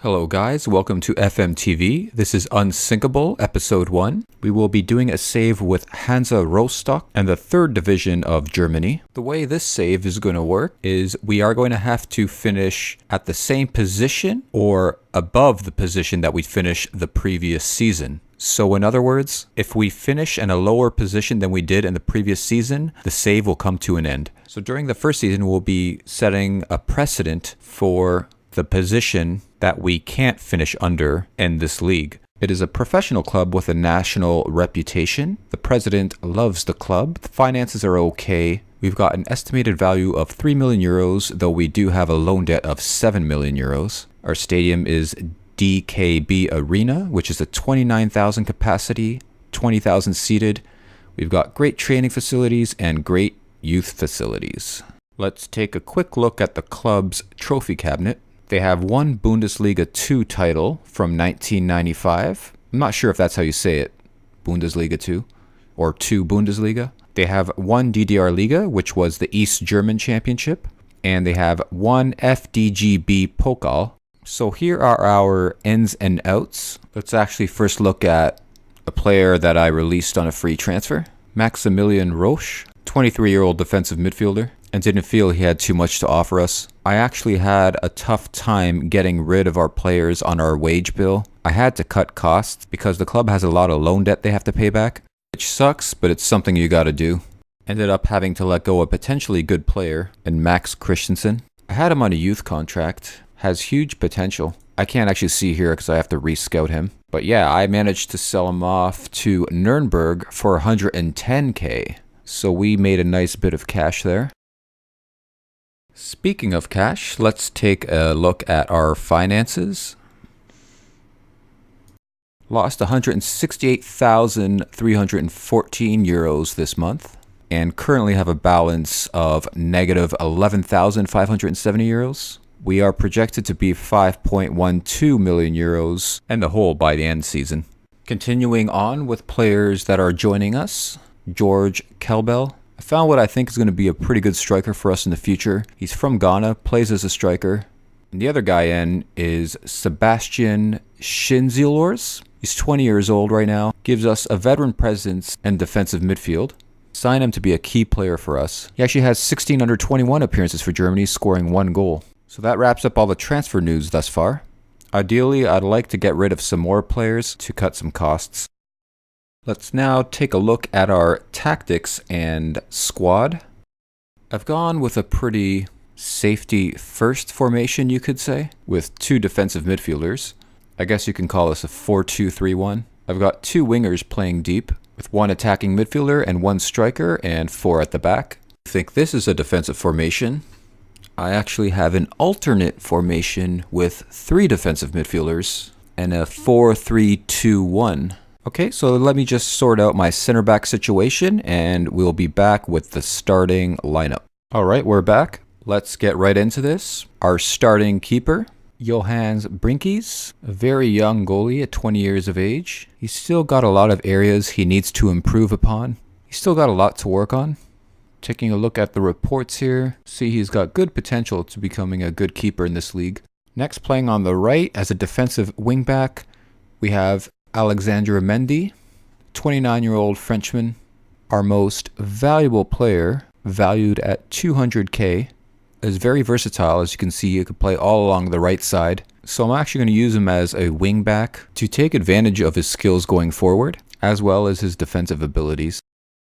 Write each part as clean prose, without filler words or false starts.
Hello guys, welcome to FMTV. This is Unsinkable, episode 1. We will be doing a save with Hansa Rostock and the 3rd division of Germany. The way this save is going to work is we are going to have to finish at the same position or above the position that we finished the previous season. So in other words, if we finish in a lower position than we did in the previous season, the save will come to an end. So during the first season, we'll be setting a precedent for the position that we can't finish under in this league. It is a professional club with a national reputation. The president loves the club. The finances are okay. We've got an estimated value of 3 million euros, though we do have a loan debt of 7 million euros. Our stadium is DKB Arena, which is a 29,000 capacity, 20,000 seated. We've got great training facilities and great youth facilities. Let's take a quick look at the club's trophy cabinet. They have one Bundesliga 2 title from 1995. I'm not sure if that's how you say it, Bundesliga 2 or 2 Bundesliga. They have one DDR Liga, which was the East German Championship, and they have one FDGB Pokal. So here are our ins and outs. Let's actually first look at a player that I released on a free transfer. Maximilian Roche, 23-year-old defensive midfielder, and didn't feel he had too much to offer us. I actually had a tough time getting rid of our players on our wage bill. I had to cut costs because the club has a lot of loan debt they have to pay back, which sucks, but it's something you gotta do. Ended up having to let go a potentially good player in Max Christensen. I had him on a youth contract, has huge potential. I can't actually see here because I have to re-scout him. But yeah, I managed to sell him off to Nuremberg for 110k. So we made a nice bit of cash there. Speaking of cash, let's take a look at our finances. Lost 168,314 euros this month, and currently have a balance of negative 11,570 euros. We are projected to be 5.12 million euros in the hole by the end season. Continuing on with players that are joining us, George Kelbel. I found what I think is going to be a pretty good striker for us in the future. He's from Ghana, plays as a striker. And the other guy in is Sebastian Schinzilors. He's 20 years old right now. Gives us a veteran presence in defensive midfield. Sign him to be a key player for us. He actually has 16 under 21 appearances for Germany, scoring 1 goal. So that wraps up all the transfer news thus far. Ideally, I'd like to get rid of some more players to cut some costs. Let's now take a look at our tactics and squad. I've gone with a pretty safety first formation, you could say, with 2 defensive midfielders. I guess you can call this a 4-2-3-1. I've got 2 wingers playing deep, with 1 attacking midfielder and 1 striker and 4 at the back. I think this is a defensive formation. I actually have an alternate formation with 3 defensive midfielders and a 4-3-2-1. Okay, so let me just sort out my center back situation and we'll be back with the starting lineup. All right, we're back. Let's get right into this. Our starting keeper, Johannes Brinkies, a very young goalie at 20 years of age. He's still got a lot of areas he needs to improve upon. He's still got a lot to work on. Taking a look at the reports here, see he's got good potential to becoming a good keeper in this league. Next, playing on the right as a defensive wingback, we have Alexandre Mendy, 29-year-old Frenchman, our most valuable player, valued at 200k, is very versatile. As you can see, he could play all along the right side. So I'm actually going to use him as a wingback to take advantage of his skills going forward, as well as his defensive abilities.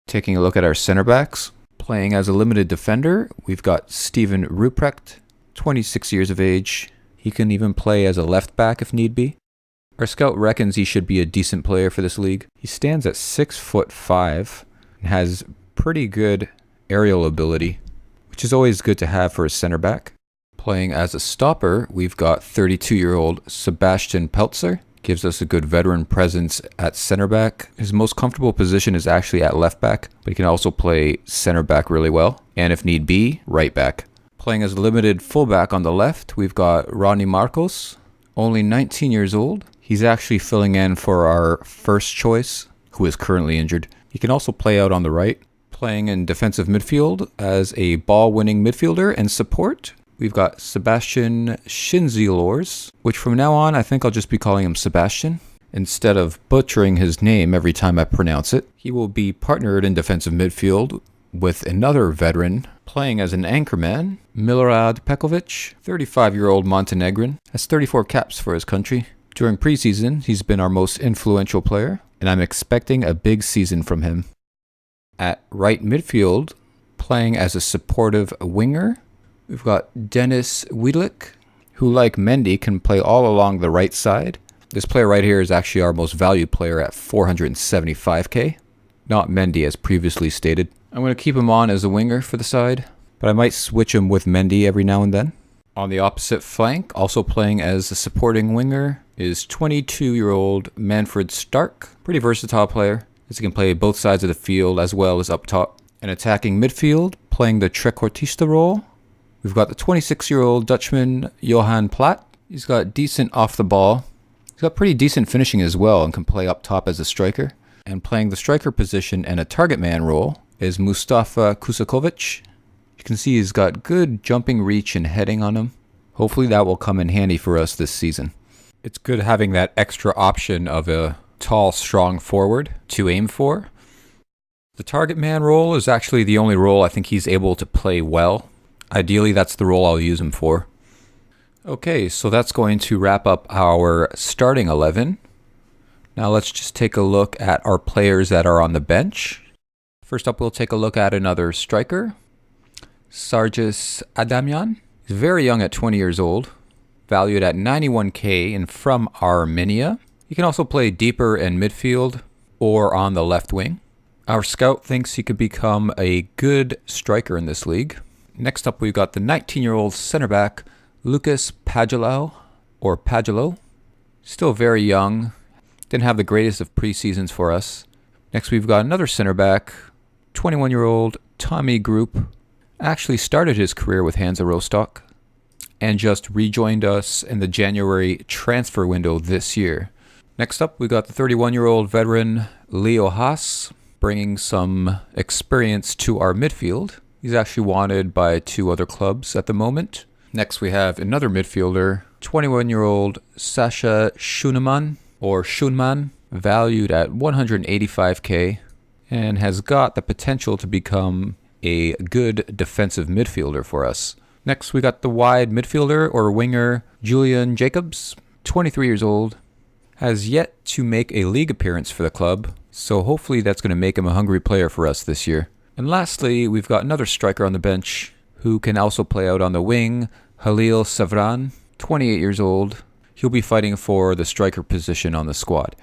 Taking a look at our center backs, playing as a limited defender, we've got Steven Ruprecht, 26 years of age. He can even play as a left back if need be. Our scout reckons he should be a decent player for this league. He stands at 6'5" and has pretty good aerial ability, which is always good to have for a center back. Playing as a stopper, we've got 32-year-old Sebastian Peltzer. Gives us a good veteran presence at center back. His most comfortable position is actually at left back, but he can also play center back really well, and if need be, right back. Playing as a limited fullback on the left, we've got Ronnie Marcos, only 19 years old. He's actually filling in for our first choice, who is currently injured. He can also play out on the right. Playing in defensive midfield as a ball-winning midfielder and support, we've got Sebastian Schinzilors, which from now on I think I'll just be calling him Sebastian instead of butchering his name every time I pronounce it. He will be partnered in defensive midfield with another veteran playing as an anchorman, Milorad Pekovic, 35-year-old Montenegrin, has 34 caps for his country. During preseason, he's been our most influential player, and I'm expecting a big season from him. At right midfield, playing as a supportive winger, we've got Dennis Wiedlik, who like Mendy can play all along the right side. This player right here is actually our most valued player at 475k, not Mendy as previously stated. I'm going to keep him on as a winger for the side, but I might switch him with Mendy every now and then. On the opposite flank, also playing as a supporting winger, is 22-year-old Manfred Stark. Pretty versatile player, as he can play both sides of the field as well as up top. An attacking midfield, playing the trequartista role, we've got the 26-year-old Dutchman Johan Platt. He's got decent off the ball. He's got pretty decent finishing as well and can play up top as a striker. And playing the striker position and a target man role is Mustafa Kusakovic. You can see he's got good jumping reach and heading on him. Hopefully that will come in handy for us this season. It's good having that extra option of a tall, strong forward to aim for. The target man role is actually the only role I think he's able to play well. Ideally, that's the role I'll use him for. Okay, so that's going to wrap up our starting 11. Now let's just take a look at our players that are on the bench. First up, we'll take a look at another striker, Sargis Adamian. He's very young at 20 years old, valued at 91k and from Armenia. He can also play deeper in midfield or on the left wing. Our scout thinks he could become a good striker in this league. Next up, we've got the 19-year-old center back, Lucas Pagilo. Still very young. Didn't have the greatest of preseasons for us. Next, we've got another center back, 21-year-old Tommy Group. Actually started his career with Hansa Rostock and just rejoined us in the January transfer window this year. Next up, we got the 31-year-old veteran Leo Haas, bringing some experience to our midfield. He's actually wanted by 2 other clubs at the moment. Next, we have another midfielder, 21-year-old Sasha Schunman, valued at 185k, and has got the potential to become a good defensive midfielder for us. Next, we got the wide midfielder or winger, Julian Jacobs, 23 years old, has yet to make a league appearance for the club, so hopefully that's going to make him a hungry player for us this year. And lastly, we've got another striker on the bench who can also play out on the wing, Halil Savran, 28 years old. He'll be fighting for the striker position on the squad.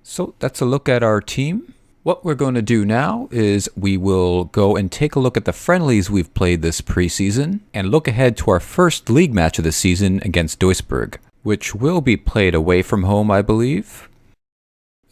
So that's a look at our team. What we're going to do now is we will go and take a look at the friendlies we've played this preseason and look ahead to our first league match of the season against Duisburg, which will be played away from home, I believe.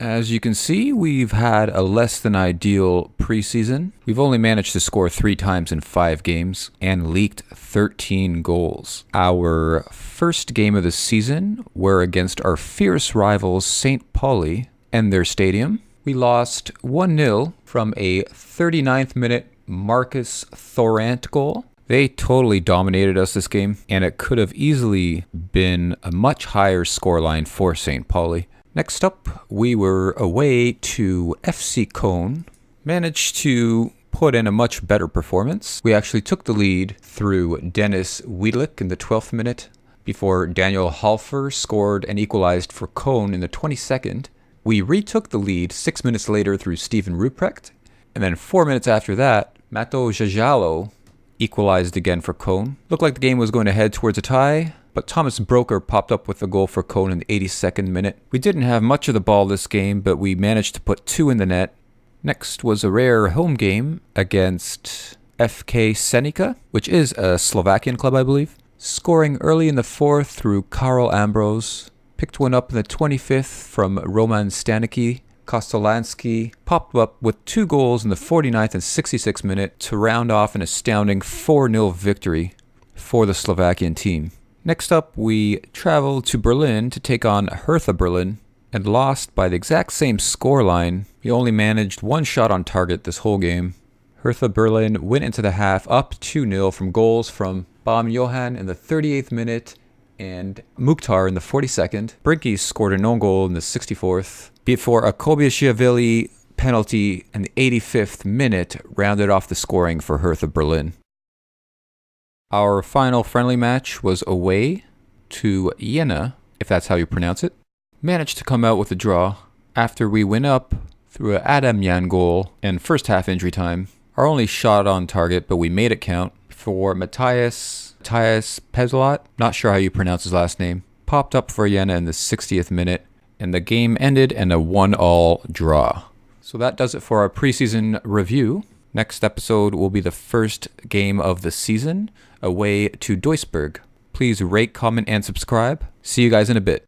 As you can see, we've had a less than ideal preseason. We've only managed to score 3 times in 5 games and leaked 13 goals. Our first game of the season were against our fierce rivals St. Pauli and their stadium. We lost 1-0 from a 39th minute Marcus Thorant goal. They totally dominated us this game, and it could have easily been a much higher scoreline for St. Pauli. Next up, we were away to FC Köln, managed to put in a much better performance. We actually took the lead through Dennis Wiedlik in the 12th minute before Daniel Halfer scored and equalized for Köln in the 22nd. We retook the lead 6 minutes later through Steven Ruprecht, and then 4 minutes after that, Mato Jajalo equalized again for Köln. Looked like the game was going to head towards a tie, but Thomas Broker popped up with a goal for Köln in the 82nd minute. We didn't have much of the ball this game, but we managed to put 2 in the net. Next was a rare home game against FK Senica, which is a Slovakian club, I believe. Scoring early in the 4th through Karol Ambrose. Picked one up in the 25th from Roman Stanicki. Kostolansky popped up with 2 goals in the 49th and 66th minute to round off an astounding 4-0 victory for the Slovakian team. Next up, we traveled to Berlin to take on Hertha Berlin and lost by the exact same scoreline. We only managed 1 shot on target this whole game. Hertha Berlin went into the half up 2-0 from goals from Bam Johan in the 38th minute and Mukhtar in the 42nd. Brinky scored an own goal in the 64th before a Kobiashvili penalty in the 85th minute rounded off the scoring for Hertha Berlin. Our final friendly match was away to Jena, if that's how you pronounce it. Managed to come out with a draw after we went up through an Adamyan goal in first half injury time. Our only shot on target, but we made it count for Matthias Pezolat, not sure how you pronounce his last name, popped up for Jena in the 60th minute, and the game ended in a 1-1 draw. So that does it for our preseason review. Next episode will be the first game of the season, away to Duisburg. Please rate, comment, and subscribe. See you guys in a bit.